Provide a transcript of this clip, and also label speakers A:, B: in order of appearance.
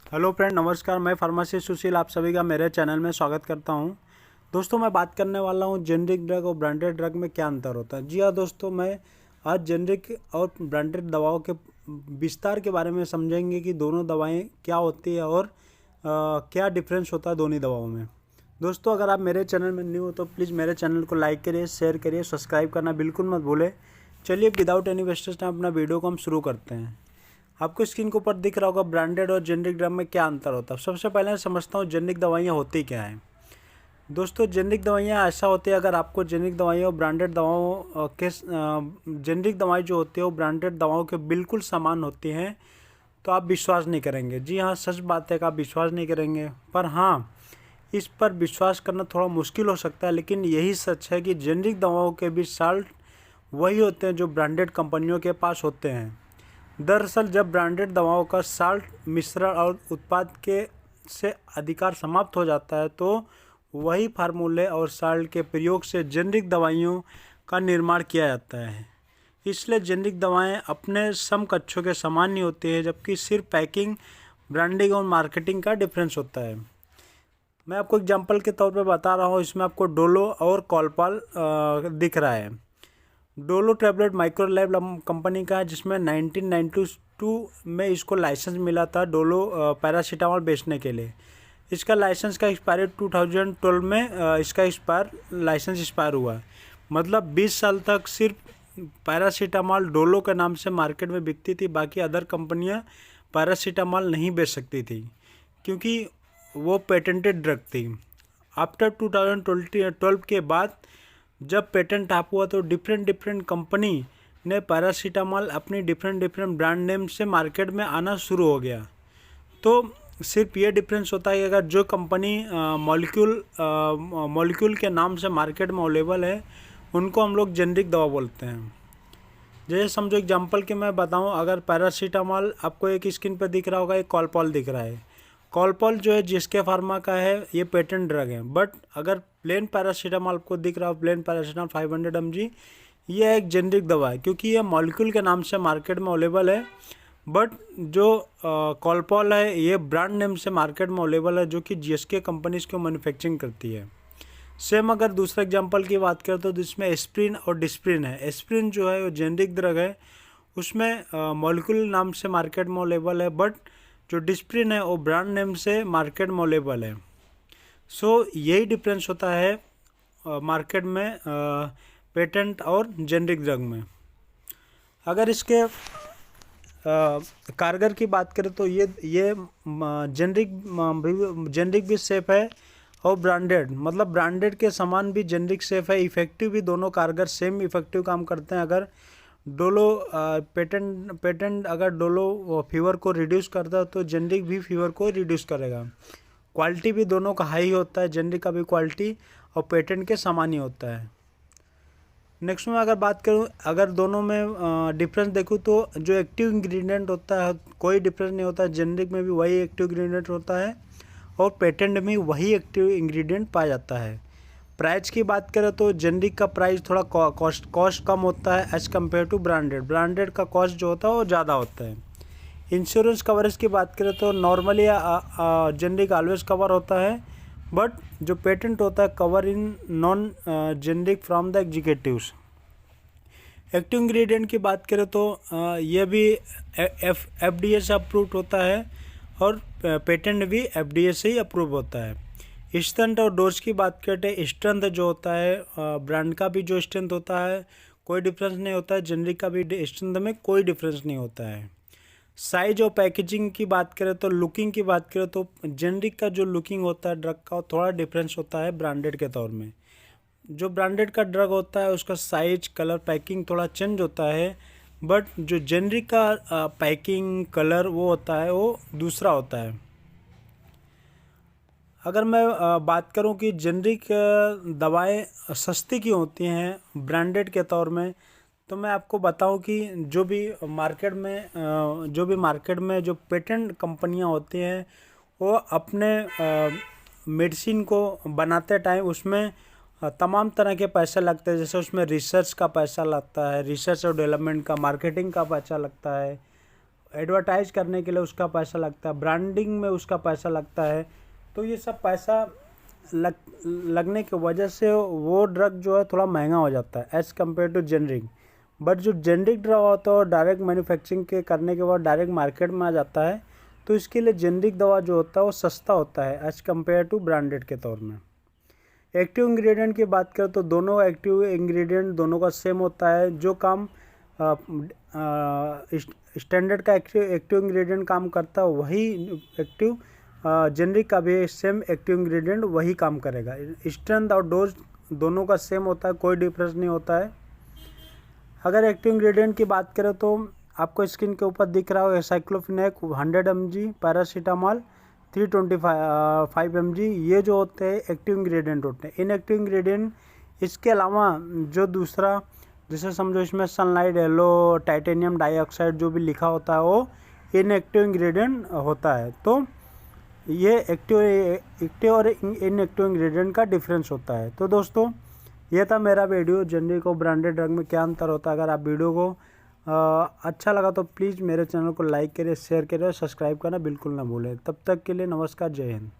A: Hello friend, नमस्कार। मैं pharmacist सुशील आप सभी का मेरे चैनल में स्वागत करता हूं। दोस्तों, मैं बात करने वाला हूं जेनरिक ड्रग और ब्रांडेड ड्रग में क्या अंतर होता है। जी हाँ दोस्तों, मैं आज जेनरिक और ब्रांडेड दवाओं के विस्तार के बारे में समझेंगे कि दोनों दवाएं क्या होती है और क्या डिफरेंस होता है दोनों दवाओं में। दोस्तों, अगर आप मेरे चैनल में न्यू हो तो प्लीज़ मेरे चैनल को लाइक करिए, शेयर करिए, सब्सक्राइब करना बिल्कुल मत भूलें। चलिए विदाउट एनी वेस्टेज टाइम अपना वीडियो को हम शुरू करते हैं। आपको स्क्रीन के ऊपर दिख रहा होगा ब्रांडेड और जेनरिक ड्रग में क्या अंतर होता है। सबसे पहले मैं समझता हूँ जेनरिक दवाइयाँ होती क्या हैं। दोस्तों, जेनरिक दवाइयाँ ऐसा होती है, अगर आपको जेनरिक दवाइयाँ और ब्रांडेड दवाओं के जेनरिक दवाएं जो होती है वो ब्रांडेड दवाओं के बिल्कुल समान होती हैं तो आप विश्वास नहीं करेंगे। जी हाँ, सच बात है कि आप विश्वास नहीं करेंगे, पर हाँ, इस पर विश्वास करना थोड़ा मुश्किल हो सकता है, लेकिन यही सच है कि जेनरिक दवाओं के भी साल्ट वही होते हैं जो ब्रांडेड कंपनियों के पास होते हैं। दरअसल जब ब्रांडेड दवाओं का साल्ट मिश्रण और उत्पाद के से अधिकार समाप्त हो जाता है तो वही फार्मूले और साल्ट के प्रयोग से जेनरिक दवाइयों का निर्माण किया जाता है। इसलिए जेनरिक दवाएं अपने समकक्षों के समान नहीं होती है, जबकि सिर्फ पैकिंग, ब्रांडिंग और मार्केटिंग का डिफरेंस होता है। मैं आपको एग्जांपल के तौर पे बता रहा हूँ। इसमें आपको डोलो और कॉलपाल दिख रहा है। डोलो टैबलेट माइक्रोलैब कंपनी का है, जिसमें 1992 में इसको लाइसेंस मिला था डोलो पैरासीटामोल बेचने के लिए। इसका लाइसेंस का एक्सपायरी 2012 में इसका लाइसेंस एक्सपायर हुआ है। मतलब 20 साल तक सिर्फ पैरासीटामोल डोलो के नाम से मार्केट में बिकती थी। बाकी अदर कंपनियां पैरासीटामोल नहीं बेच सकती थी क्योंकि वो पेटेंटेड ड्रग थी। आफ्टर 2012 के बाद जब पेटेंट आप हुआ तो डिफरेंट कंपनी ने पैरासीटामोल अपनी डिफरेंट ब्रांड नेम से मार्केट में आना शुरू हो गया। तो सिर्फ ये डिफरेंस होता है कि अगर जो कंपनी मॉलिक्यूल के नाम से मार्केट में अवेलेबल है उनको हम लोग जेनरिक दवा बोलते हैं। जैसे समझो एग्जांपल के मैं बताऊं, अगर पैरासीटामोल आपको एक स्क्रीन पर दिख रहा होगा, एक कॉलपॉल दिख रहा है। कॉलपॉल जो है जिसके फार्मा का है, ये पेटेंट ड्रग है। बट अगर प्लेन पैरासीटामोल आपको दिख रहा हो, प्लेन पैरासीटामोल 500 mg, ये एक जेनरिक दवा है क्योंकि ये मॉलिक्यूल के नाम से मार्केट में अवेलेबल है। बट जो कॉलपॉल है ये ब्रांड नेम से मार्केट में अवेलेबल है, जो कि जीएसके कंपनी इसको मैन्युफैक्चरिंग करती है। सेम अगर दूसरा एग्जांपल की बात करें तो इसमें एस्प्रिन और डिस्प्रिन है। एस्प्रिन जो है वो जेनरिक ड्रग है, उसमें मॉलिक्यूल नाम से मार्केट में अवेलेबल है। बट जो डिस्प्रिन है वो ब्रांड नेम से मार्केट में अवेलेबल है। सो यही डिफरेंस होता है मार्केट में पेटेंट और जेनरिक ड्रग में। अगर इसके कारगर की बात करें तो ये जेनरिक भी सेफ है और ब्रांडेड, मतलब ब्रांडेड के समान भी जेनरिक सेफ है। इफेक्टिव भी दोनों कारगर सेम इफेक्टिव काम करते हैं। अगर डोलो पेटेंट अगर डोलो फीवर को रिड्यूस करता है तो जेनरिक भी फीवर को रिड्यूस करेगा। क्वालिटी भी दोनों का हाई होता है, जेनरिक का भी क्वालिटी और पेटेंट के समान ही होता है। नेक्स्ट में अगर बात करूं, अगर दोनों में डिफरेंस देखूं तो जो एक्टिव इंग्रेडिएंट होता है कोई डिफरेंस नहीं होता है। जेनरिक में भी वही एक्टिव इंग्रेडिएंट होता है और पेटेंट में वही एक्टिव इंग्रेडिएंट पाया जाता है। प्राइस की बात करें तो जेनरिक का प्राइस थोड़ा कॉस्ट कम होता है एज़ कम्पेयर टू ब्रांडेड का कॉस्ट जो होता है वो ज़्यादा होता है। इंश्योरेंस कवरेज की बात करें तो नॉर्मली जेनरिक ऑलवेज कवर होता है, बट जो पेटेंट होता है cover in non generic from the executives. Active ingredient की बात करें तो ये भी एफडीए से अप्रूव्ड होता है और पेटेंट भी एफडीए से ही अप्रूव होता है। स्ट्रेंथ और डोज की बात करते, स्ट्रेंथ जो होता है ब्रांड का भी जो स्ट्रेंथ होता है कोई डिफरेंस नहीं होता है, जेनरिक का भी स्ट्रेंथ में कोई डिफरेंस नहीं होता है। साइज और पैकेजिंग की बात करें तो लुकिंग की बात करें तो जेनरिक का जो लुकिंग होता है ड्रग का थोड़ा डिफरेंस होता है ब्रांडेड के तौर में। जो ब्रांडेड का ड्रग होता है उसका साइज, कलर, पैकिंग थोड़ा चेंज होता है, बट जो जेनरिक का पैकिंग, कलर वो होता है वो दूसरा होता है। अगर मैं बात करूं कि जेनरिक दवाएं सस्ती क्यों होती हैं ब्रांडेड के तौर में, तो मैं आपको बताऊं कि जो भी मार्केट में जो पेटेंट कंपनियां होती हैं वो अपने मेडिसिन को बनाते टाइम उसमें तमाम तरह के पैसे लगते हैं। जैसे उसमें रिसर्च का पैसा लगता है, रिसर्च और डेवलपमेंट का, मार्केटिंग का पैसा लगता है, एडवर्टाइज करने के लिए उसका पैसा लगता है, ब्रांडिंग में उसका पैसा लगता है। तो ये सब पैसा लगने की वजह से वो ड्रग जो है थोड़ा महंगा हो जाता है as compare too generic. But जो जेनरिक ड्रग होता है वो डायरेक्ट मैन्युफैक्चरिंग के करने के बाद डायरेक्ट मार्केट में आ जाता है, तो इसके लिए जेनरिक दवा जो होता है वो सस्ता होता है एज़ कम्पेयर टू ब्रांडेड के तौर में। एक्टिव इंग्रेडिएंट की बात करें तो दोनों एक्टिव इंग्रेडिएंट दोनों का सेम होता है। जो काम स्टैंडर्ड का एक्टिव इंग्रेडिएंट काम करता है वही एक्टिव जेनरिक का भी सेम एक्टिव इंग्रेडिएंट वही काम करेगा। स्ट्रेंथ और डोज दोनों का सेम होता है, कोई डिफरेंस नहीं होता है। अगर एक्टिव इंग्रेडिएंट की बात करें तो आपको स्क्रीन के ऊपर दिख रहा होगा साइक्लोफिनेक 100 mg, पैरासीटामॉल 325 mg, ये जो होते हैं एक्टिव इंग्रेडिएंट होते हैं। इनएक्टिव इंग्रेडिएंट इसके अलावा जो दूसरा, जैसे समझो इसमें सनलाइट येलो, टाइटेनियम डाइऑक्साइड जो भी लिखा होता है वो इनएक्टिव इंग्रेडिएंट होता है। तो ये एक्टिव और इनएक्टिव इंग्रेडिएंट का डिफरेंस होता है। तो दोस्तों ये था मेरा वीडियो, जेनरिक और ब्रांडेड ड्रग में क्या अंतर होता है। अगर आप वीडियो को अच्छा लगा तो प्लीज़ मेरे चैनल को लाइक करें, शेयर करें और सब्सक्राइब करना बिल्कुल ना भूलें। तब तक के लिए नमस्कार, जय हिंद।